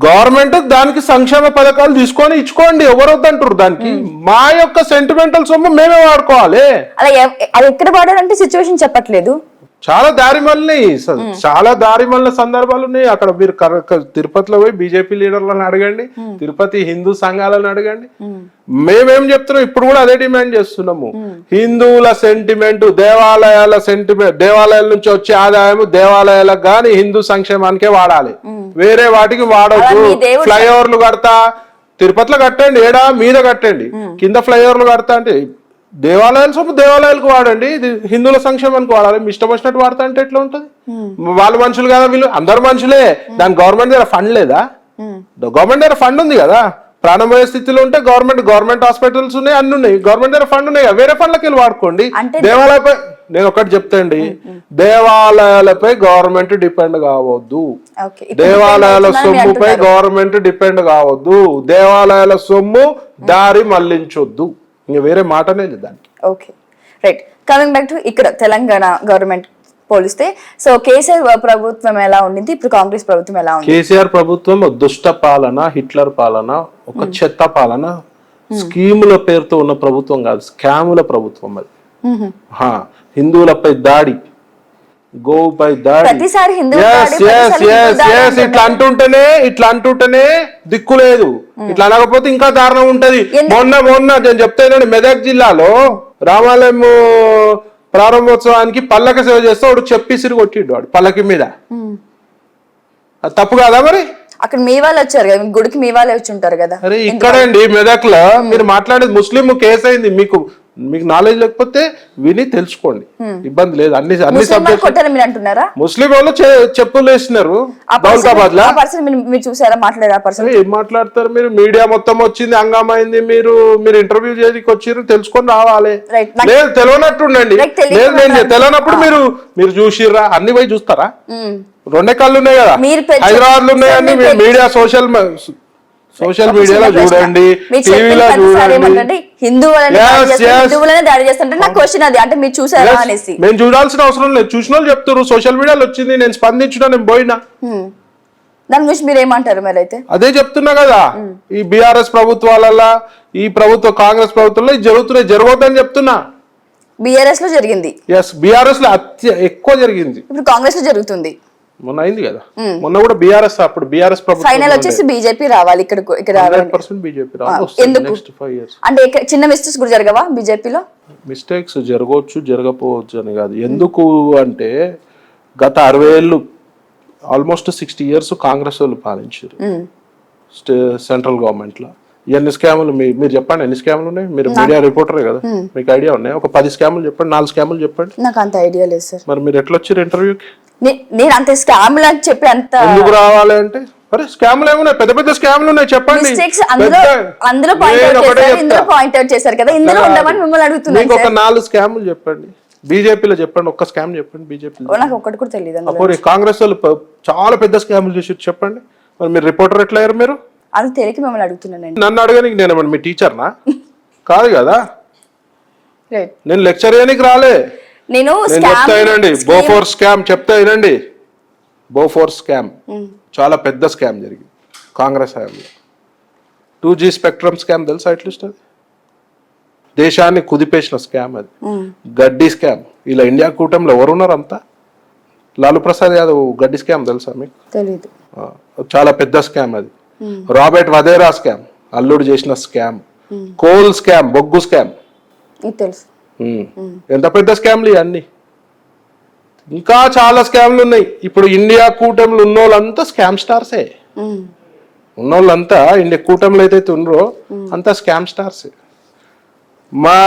Government దానికి సంక్షేమ పథకాలు తీసుకొని ఇచ్చుకోండి, ఎవరు వద్దంటారు దానికి. మా యొక్క సెంటిమెంటల్ సొమ్ము మేమే వాడుకోవాలి. అలా అది ఎక్కడ వాడాలంటే సిచ్యువేషన్ చెప్పట్లేదు. చాలా దారి మళ్ళీ సందర్భాలు ఉన్నాయి. అక్కడ మీరు తిరుపతిలో పోయి బీజేపీ లీడర్లను అడగండి, తిరుపతి హిందూ సంఘాలను అడగండి. మేమేం చెప్తున్నాం, ఇప్పుడు కూడా అదే డిమాండ్ చేస్తున్నాము. హిందువుల సెంటిమెంట్, దేవాలయాల నుంచి వచ్చే ఆదాయం దేవాలయాలకు గాని హిందూ సంక్షేమానికే వాడాలి, వేరే వాటికి వాడద్దు. ఫ్లైఓవర్లు కడతా తిరుపతిలో కట్టండి, ఏడా మీద కట్టండి, కింద ఫ్లైఓవర్లు కడతా అంటే దేవాలయాల సొమ్ము దేవాలయాలకు వాడండి, ఇది హిందువుల సంక్షేమానికి వాడాలి. మీ ఇష్టం వచ్చినట్టు వాడతా అంటే ఎట్లా ఉంటది? వాళ్ళు మనుషులు కదా, వీళ్ళు అందరు మనుషులే. దాని గవర్నమెంట్ దగ్గర ఫండ్ లేదా? గవర్నమెంట్ దగ్గర ఫండ్ ఉంది కదా. ప్రాణమయ స్థితిలో ఉంటే గవర్నమెంట్ హాస్పిటల్స్ ఉన్నాయి, అన్ని ఉన్నాయి. గవర్నమెంట్ దగ్గర ఫండ్ ఉన్నాయి, వేరే ఫండ్లకి వెళ్ళి వాడుకోండి. దేవాలయపై నేను ఒకటి చెప్తాండి, దేవాలయాలపై గవర్నమెంట్ డిపెండ్ కావద్దు, దేవాలయాల సొమ్ముపై గవర్నమెంట్ డిపెండ్ కావద్దు, దేవాలయాల సొమ్ము దారి మళ్లించొద్దు. ఇంకా వేరే మాటనే లేదు దానికి. Okay, right. Coming back to ఇక్కడ తెలంగాణ గవర్నమెంట్ పోలిస్తే, సో కేసీఆర్ ప్రభుత్వం ఎలా ఉండింది, ఇప్పుడు కాంగ్రెస్ ప్రభుత్వం ఎలా ఉంది? కేసీఆర్ ప్రభుత్వం దుష్ట పాలన, హిట్లర్ పాలన, ఒక చెత్త పాలన, స్కీముల పేరుతో ఉన్న ప్రభుత్వం కాదు, స్కాముల ప్రభుత్వం అది. హిందువులపై దాడి, గోవుపై దాడి, ఇట్లా అంటుంటేనే దిక్కు లేదు. ఇట్లా అనకపోతే ఇంకా దారుణం ఉంటది. మొన్న నేను చెప్తానండి, మెదక్ జిల్లాలో రామాలయం ప్రారంభోత్సవానికి పల్లక సేవ చేస్తే వాడు చెప్పిసిరి కొట్టిండు, వాడు పల్లకి మీద. అది తప్పు కాదా మరి? అక్కడ మీ వాళ్ళు వచ్చారు కదా, గుడికి మీ వాళ్ళే వచ్చి ఉంటారు కదా. అరే ఇక్కడండి మెదక్ లో మీరు మాట్లాడేది ముస్లిం కేసు అయింది. మీకు నాలెడ్జ్ లేకపోతే విని తెలుసుకోండి, ఇబ్బంది లేదు. అన్ని ముస్లిం వాళ్ళు చెప్పులు వేసినారు దౌలతాబాద్ లో. ఏం మాట్లాడతారు మీరు? మీడియా మొత్తం వచ్చింది, హంగామైంది. మీరు ఇంటర్వ్యూ చేయడానికి వచ్చారు, తెలుసుకొని రావాలి. లేదు తెలియనట్టుండండి, లేదు నేను తెలియనప్పుడు మీరు చూసిర్రా, అన్ని పోయి చూస్తారా? రెండే కళ్ళు ఉన్నాయి కదా, హైదరాబాద్ లో ఉన్నాయండి. మీడియా సోషల్ మీడియాలో చూడండి, టీవీలో చూడండి. మేము చూడాల్సిన అవసరం లేదు, చూసిన వాళ్ళు చెప్తారు. సోషల్ మీడియాలో వచ్చింది, నేను స్పందించిన, నేను పోయినా. దాని గురించి మీరు ఏమంటారు మరి? అయితే అదే చెప్తున్నా కదా, ఈ బీఆర్ఎస్ ప్రభుత్వాలలో, ఈ కాంగ్రెస్ ప్రభుత్వంలో జరగొద్దని చెప్తున్నా. బీఆర్ఎస్ లో జరిగింది, బీఆర్ఎస్ లో ఎక్కువ జరిగింది, ఇప్పుడు కాంగ్రెస్ లో జరుగుతుంది. మొన్న అయింది కదా, మొన్న కూడా బీఆర్ఎస్, అప్పుడు బీఆర్ఎస్ ప్రభుత్వం. ఫైనల్ వచ్చేసి బీజేపీ రావాలి ఇక్కడ. బీజేపీ ఎందుకు అంటే చిన్న మిస్టేక్స్ కూడా జరగవా బీజేపీలో? మిస్టేక్స్ జరగవచ్చు, జరగకపోవచ్చు అని కాదు. ఎందుకు అంటే గత 60 ఏళ్ళు, ఆల్మోస్ట్ 60 years కాంగ్రెస్ వాళ్ళు పాలించారు సెంట్రల్ గవర్నమెంట్ లో. ఎన్ని స్కాములు మీరు చెప్పండి, ఎన్ని స్కాములు ఉన్నాయి? మీరు మీడియా రిపోర్టరే కదా, మీకు ఐడియా ఉన్నాయి. ఒక 10 స్కాములు చెప్పండి, 4 స్కాములు చెప్పండి. నాకు అంత ఐడియా లేదు సార్. మరి మీరు ఎట్లా వచ్చారు ఇంటర్వ్యూకి? నేను అంత స్కాములు అని చెప్పి అంత ఎందుకు రావాలి అంటే, అరే స్కాములు ఏమున్నాయి, పెద్ద స్కాములు ఉన్నాయి చెప్పండి. అందులో పాయింట్ అవుట్ చేశారు కదా, ఇందులో ఉండమని మిమ్మల్ని అడుగుతున్నాను. ఒక 4 స్కాములు చెప్పండి, బీజేపీలో చెప్పండి. ఒక్క స్కామ్ చెప్పండి బీజేపీలో. నాకు ఒక్కటి కూడా తెలియదు. కాంగ్రెస్ వాళ్ళు చాలా పెద్ద స్కాములు చేసి చెప్పండి. మరి మీరు రిపోర్టర్ ఎట్లా అయ్యారు? మీరు అది తెలియక మిమ్మల్ని అడుగుతున్నాను. నన్ను అడగడానికి నేను మీ టీచర్నా? కాదు కదా, నేను లెక్చర్ చేయడానికి రాలే. నేను చెప్తానండి, బోఫోర్ స్కామ్ చెప్తా వినండి. బోఫోర్ స్కామ్ చాలా పెద్ద స్కామ్ జరిగింది కాంగ్రెస్ హయాంలో. 2G స్పెక్ట్రమ్ స్కామ్ తెలుసా? అట్లీస్ట్ అది దేశాన్ని కుదిపేసిన స్కామ్. అది గడ్డి స్కామ్. ఇలా ఇండియా కూటమిలో ఎవరున్నారు అంతా? లాలూ ప్రసాద్ యాదవ్ గడ్డి స్కామ్ తెలుసా మీకు? తెలీదు. చాలా పెద్ద స్కామ్ అది. రాబర్ట్ వధేరా స్కామ్, అల్లుడు చేసిన స్కామ్. కోల్ స్కామ్, బొగ్గు స్కామ్ తెలుసు. ఎంత పెద్ద స్కామ్లు ఇవన్నీ. ఇంకా చాలా స్కామ్లు ఉన్నాయి. ఇప్పుడు ఇండియా కూటమిలో ఉన్నోళ్ళంతా స్కామ్ స్టార్సే. ఉన్నోళ్ళంతా ఇండియా కూటమిలో ఏదైతే ఉన్నారో అంతా స్కామ్ స్టార్సే. మా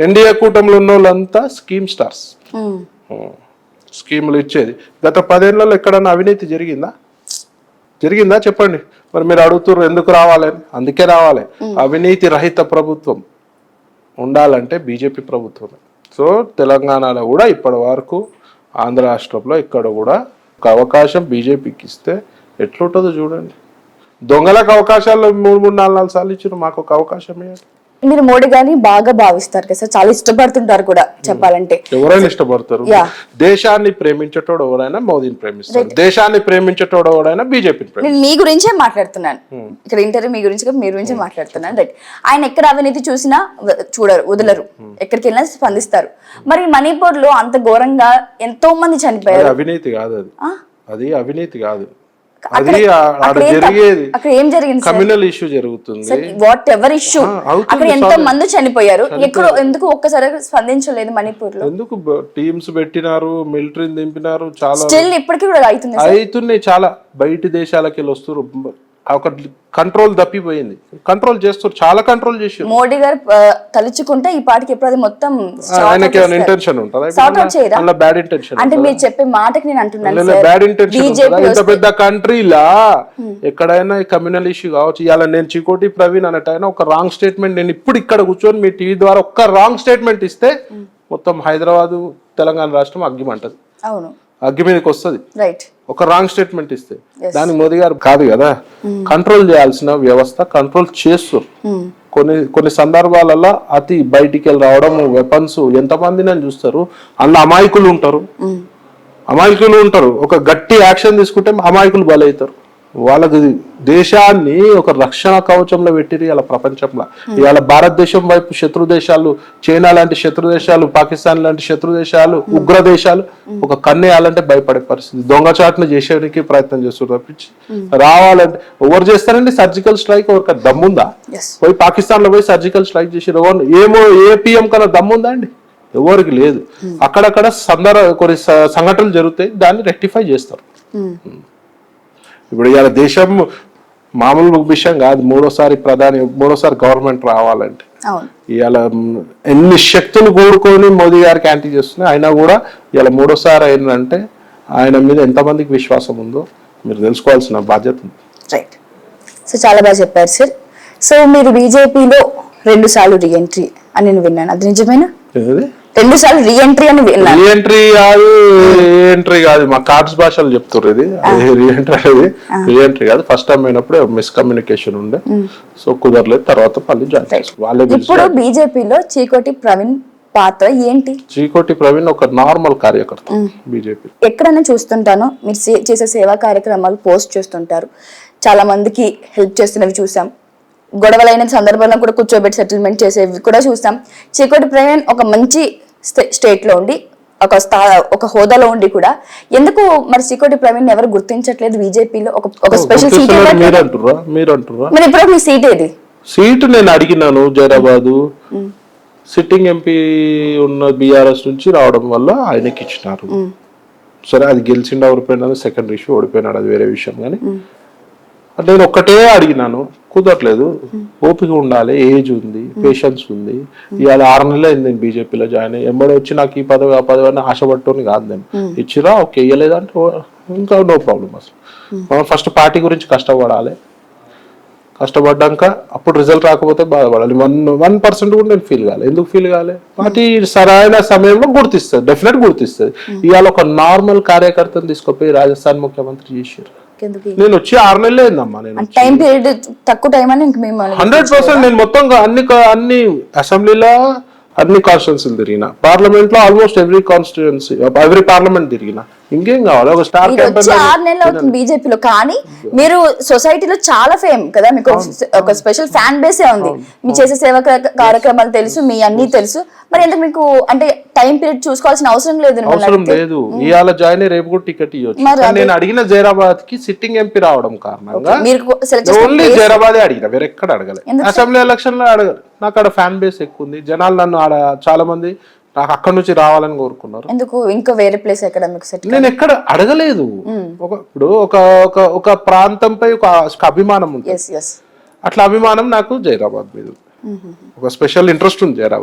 ఎన్డీఏ కూటమిలో ఉన్నోళ్ళంతా స్కీమ్ స్టార్స్. స్కీములు ఇచ్చేది. గత 10 ఏళ్లలో ఎక్కడన్నా అవినీతి జరిగిందా చెప్పండి. మరి మీరు అడుగుతున్నారు ఎందుకు రావాలని. అందుకే రావాలి. అవినీతి రహిత ప్రభుత్వం ఉండాలంటే బీజేపీ ప్రభుత్వమే. సో తెలంగాణలో కూడా ఇప్పటి వరకు, ఆంధ్ర రాష్ట్రంలో ఇక్కడ కూడా ఒక అవకాశం బీజేపీకి ఇస్తే ఎట్లుంటుందో చూడండి. దొంగలకు అవకాశాలు 3, 4 సార్లు ఇచ్చారు, మాకు ఒక అవకాశం ఇవ్వాలి. మీరు మోడీ గారిని బాగా భావిస్తారు కదా సార్, చాలా ఇష్టపడుతుంటారు కూడా చెప్పాలంటే. ఎవరైనా ఇష్టపడతారు. దేశాన్ని ప్రేమించేటోడు ఎవరైనా మోదీని ప్రేమిస్తారు, దేశాన్ని ప్రేమించేటోడు ఎవరైనా బీజేపీని ప్రేమిస్తారు. నేను మీ గురించే మాట్లాడుతున్నాను ఇక్కడ, ఇంటర్వ్యూ మీ గురించి మీ గురించే మాట్లాడుతున్నాను. రైట్, ఆయన ఎక్కడ అవినీతి చూసినా చూడరు, వదలరు, ఎక్కడికి వెళ్ళినా స్పందిస్తారు. మరి మణిపూర్ లో అంత ఘోరంగా ఎంతో మంది చనిపోయారు. అవినీతి కాదు అది, అది అవినీతి కాదు, అది అక్కడ జరిగేది అక్కడ ఏం జరిగింది? కమ్యూనల్ ఇష్యూ జరుగుతుంది. వాట్ ఎవర్ ఇష్యూ, అక్కడ ఎంతో మంది చనిపోయారు. ఎక్కడ ఎందుకు ఒక్కసారి స్పందించలేదు మణిపూర్ లో? ఎందుకు టీమ్స్ పెట్టినారు, మిలిటరీని దింపినారు, చాలా స్టిల్ ఇప్పటికీ కూడా అవుతున్నాయి. చాలా బయట దేశాలకి వెళ్ళి వస్తారు, ఒక కంట్రోల్ తప్పిపోయింది. కంట్రోల్ చేస్తారు, చాలా కంట్రోల్ చేసారు. మోడీ గారు తలుచుకుంటే ఈ పాటికి ఎప్పుడు అది మొత్తం ఆయనకి ఏమైనా ఇంటెన్షన్ ఉంటుందా? బ్యాడ్ ఇంటెన్షన్ అంటే మీరు చెప్పే మాటకి నేను అంటున్నాను, బ్యాడ్ ఇంటెన్షన్. ఇంత పెద్ద కంట్రీలా ఎక్కడైనా కమ్యూనల్ ఇష్యూ కావచ్చు. ఇవాళ నేను చికోటి ప్రవీణ్ అన్నట్టు ఒక రాంగ్ స్టేట్మెంట్, నేను ఇప్పుడు ఇక్కడ కూర్చొని మీ టీవీ ద్వారా ఒక్క రాంగ్ స్టేట్మెంట్ ఇస్తే మొత్తం హైదరాబాద్ తెలంగాణ రాష్ట్రం అగ్గిమంటది. అవును, అగ్గి మీదకి వస్తుంది. రైట్, ఒక రాంగ్ స్టేట్మెంట్ ఇస్తే. దానికి మోదీ గారు కాదు కదా కంట్రోల్ చేయాల్సిన వ్యవస్థ, కంట్రోల్ చేస్తారు. కొన్ని సందర్భాలలో అతి బయటికి వెళ్ళి రావడం, వెపన్స్, ఎంతమంది నన్ను చూస్తారు, అందులో అమాయకులు ఉంటారు. ఒక గట్టి యాక్షన్ తీసుకుంటే అమాయకులు బలవుతారు. వాళ్ళకి దేశాన్ని ఒక రక్షణ కవచంలో పెట్టిరు ఇలా ప్రపంచంలో. ఇవాళ భారతదేశం వైపు శత్రు దేశాలు, చైనా లాంటి శత్రు దేశాలు, పాకిస్తాన్ లాంటి శత్రు దేశాలు, ఉగ్ర దేశాలు ఒక కన్నేయాలంటే భయపడే పరిస్థితి. దొంగచాటును చేసేందుకు ప్రయత్నం చేస్తారు తప్పించి రావాలంటే ఎవరు చేస్తారండి? సర్జికల్ స్ట్రైక్ ఎవరికి దమ్ముందా? పోయి పాకిస్తాన్ లో పోయి సర్జికల్ స్ట్రైక్ చేసి ఏమో ఏ పిఎం కన్నా దమ్ముందా అండి? ఎవరికి లేదు. అక్కడక్కడ కొన్ని సంఘటనలు జరుగుతాయి, దాన్ని రెక్టిఫై చేస్తారు. ఇప్పుడు ఇవాళ దేశం మామూలు విషయం కాదు. మూడోసారి గవర్నమెంట్ రావాలంటే ఇవాళ ఎన్ని శక్తులు కూడుకొని మోదీ గారికి యాంటీ చేస్తున్నాయి. అయినా కూడా ఇవాళ మూడోసారి అయిందంటే ఆయన మీద ఎంతమందికి విశ్వాసం ఉందో మీరు తెలుసుకోవాల్సిన బాధ్యత ఉంది. రైట్, సో చాలా బాగా చెప్పారు సార్. సో మీరు బీజేపీలో 2 సార్లు రీఎంట్రీ అని నేను విన్నాను, అది నిజమేనా? 2 సార్లు రీఎంట్రీ అని విన్నాను. రీఎంట్రీ కాదు, మా కార్డ్స్ భాషలు చెప్తారు. ఇది రీఎంట్రీ కాదు. ఫస్ట్ టైం అయినప్పుడు మిస్కమ్యూనికేషన్ ఉండే, సో కుదరలేదు. తర్వాత మళ్ళీ జాయిన్. ఇప్పుడు బీజేపీలో చీకోటి ప్రవీణ్ పాత్ర ఏంటి? చీకోటి ప్రవీణ్ ఒక నార్మల్ కార్యకర్త బీజేపీ. ఎక్కడైనా చూస్తుంటాను మీరు చేసే సేవా కార్యక్రమాలు పోస్ట్ చేస్తుంటారు, చాలా మందికి హెల్ప్ చేస్తున్నవి చూసాం. గొడవలైన సందర్భంలో కూడా కూర్చోబెట్టి సెటిల్మెంట్ చేసేవి కూడా చూసాం. చీకోటి ప్రవీణ్ ఒక మంచి స్టేట్ లో ఉండి, ఒక హోదాలో ఉండి కూడా ఎందుకు మరి చీకోటి ప్రవీణ్ ఎవరు గుర్తించట్లేదు బీజేపీలో? ఒక స్పెషల్ సీట్ మరి ఇప్పుడు మీ సీట్ ఏది? సీటు నేను అడిగినాను జైరాబాదు. సిట్టింగ్ ఎంపీ ఉన్న బీఆర్ఎస్ నుంచి రావడం వల్ల ఆయనకి ఇచ్చినారు. సరే, అది గెలిచిండు ఓడిపోయినా సెకండరీ ఇష్యూ, ఓడిపోయినాడు అది వేరే విషయం. కానీ నేను ఒక్కటే అడిగినాను, కుదరట్లేదు. ఓపిక ఉండాలి, ఏజ్ ఉంది, పేషెన్స్ ఉంది. ఇవాళ 6 నెలలు అయింది నేను బీజేపీలో జాయిన్ అయ్యి. ఎంబడి వచ్చి నాకు ఈ పదవి ఆ పదవి అని ఆశపట్టుని కాదు. నేను ఇచ్చిరా ఓకే, ఇవ్వలేదంటే ఇంకా నో ప్రాబ్లం. అసలు మనం ఫస్ట్ పార్టీ గురించి కష్టపడాలి. కష్టపడ్డాక అప్పుడు రిజల్ట్ రాకపోతే బాధపడాలి. 1% కూడా నేను ఫీల్ కావాలి. ఎందుకు ఫీల్ కావాలి? పార్టీ సరైన సమయంలో గుర్తిస్తుంది, డెఫినెట్ గుర్తిస్తుంది. ఇవాళ ఒక నార్మల్ కార్యకర్తను తీసుకుపోయి రాజస్థాన్ ముఖ్యమంత్రి చేశారు. నేను వచ్చి 6 నెలలు అయిందమ్మా. నేను టైం పీరియడ్ తక్కువ టైం అని 100% నేను మొత్తం అన్ని అసెంబ్లీలో అన్ని కాన్స్టిట్యున్సీలు తిరిగిన, పార్లమెంట్ లో ఆల్మోస్ట్ ఎవ్రీ పార్లమెంట్ తిరిగిన. ఇంకేం కావాలి? ఒక స్టార్ 6 నెలలు అవుతుంది బీజేపీలో, కానీ మీరు సొసైటీలో చాలా ఫేమ్ కదా, మీకు ఒక స్పెషల్ ఫ్యాన్ బేసే ఉంది. మీ చేసే సేవా కార్యక్రమాలు తెలుసు, మీ అన్ని తెలుసు. మరి ఎందుకు మీకు అంటే టైం పీరియడ్ చూసుకోవాల్సిన అవసరం లేదు? ఇవాళ జాయిన్ రేపు కూడా టికెట్ ఇవ్వచ్చు. నేను అడిగిన జైరాబాద్ కి సిట్టింగ్ ఎంపీ రావడం కారణంగా ఓన్లీ జైరాబాద్ అడిగిన, వేరే ఎక్కడ అడగలేదు. అసెంబ్లీ ఎలక్షన్ లో అడగలేదు. నాకు అక్కడ ఫ్యాన్ బేస్ ఎక్కువ ఉంది, జనాలు నన్ను ఆడ చాలా మంది నాకు అక్కడ నుంచి రావాలని కోరుకున్నారు. ఎందుకు ఇంకా వేరే ప్లేస్ ఎక్కడ మీకు సెట్? నేను ఎక్కడ అడగలేదు. ఇప్పుడు ఒక ప్రాంతంపై ఒక అభిమానం ఉంటుంది. అట్లా అభిమానం నాకు జైరాబాద్ మీద ఒక స్పెషల్ ఇంట్రెస్ట్ ఉంది జైరాబాద్.